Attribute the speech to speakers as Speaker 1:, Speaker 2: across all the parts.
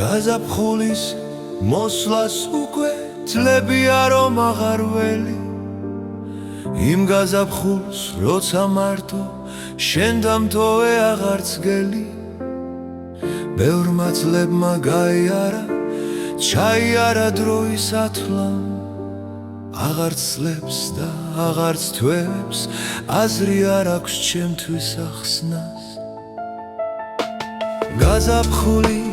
Speaker 1: გაზაფხულის მოსვლას უკვე ძლებია რომ აღარ ველი იმ გაზაფხულს როცა მარტო შენ დამტოვე აღარც გელი ბევრმა ძლებმა გაიარა ჩაიარა დროის ათლამ აღარც ძლებს და აღარც თვეებს აზრი არ აქვს ჩემთვის ახსნას გაზაფხული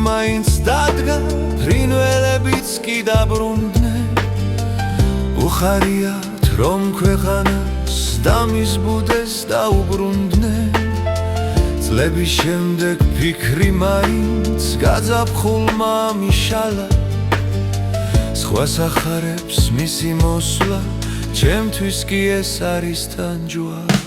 Speaker 1: მაინც დადგა ფრინველებიც კი დაბრუნდნენ უხარიათ რომ ქვეყანას და მის ბუდეს დაუბრუნდნენ წლების შემდეგ ფიქრი მაინც გაზაფხულმა მიშალა სხვა სახარებს მისი მოსვლა ჩემთვის კი ეს არის თანჯვა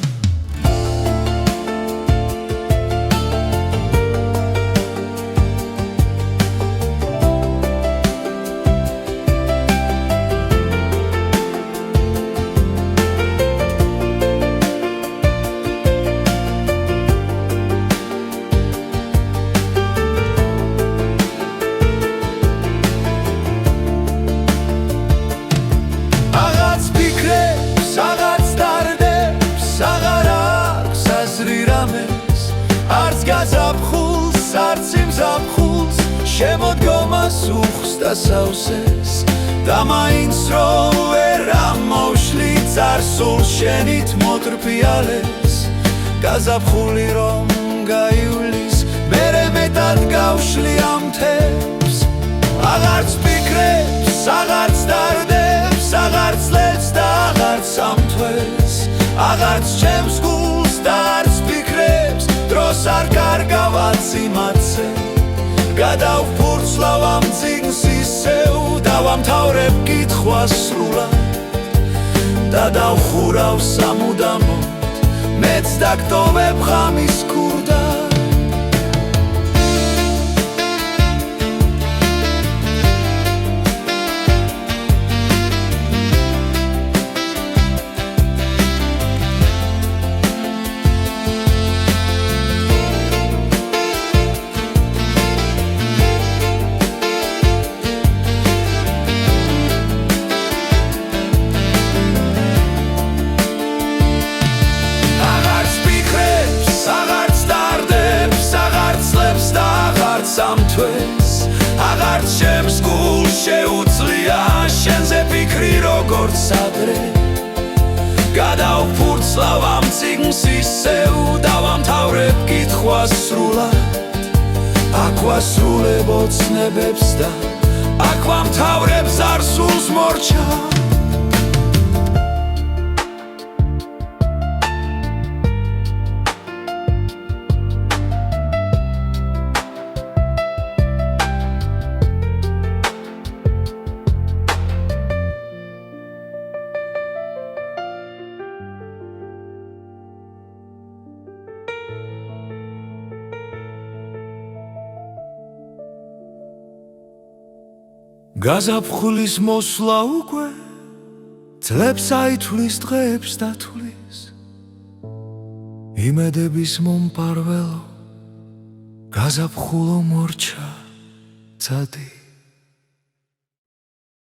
Speaker 1: გაზაფხულს არც იმ ზაფხულს შემოდგომას უხს და სავსეს და მაინც რომ ვერ ამოვშლი წარსულს შენით მოტრფიალეს გაზაფხული რომ გაივლის მერე მეტად გავშლი ამ თემს აღარც ფიქრებს აღარც დარდებს აღარც ლებს და აღარც ამთვეს აღარც ჩემს გულს და არც ფიქრებს დროს არ კარგავაც იმაცე გადავფურცლავ ამ წიგნს ისევ დავამთავრებ კითხვას სრულად და დავხურავ სამუდამოდ მეც დაგტოვებ ღამის ქურდად სამთვეს აღარც ჩემს გულს შეუძლია შენზე ფიქრი როგორც ადრე გადავფურცლავ ამ წიგნს ისევ დავამთავრებ კითხვას სრულად აქ ვასრულებ ოცნებებს და აქ ვამთავრებ ზარსულს მორჩა გაზაფხულის მოსვლა უკვე წლებს აითვლის დღეებს დათვლის იმედების მომპარველო გაზაფხულო მორჩა ცადი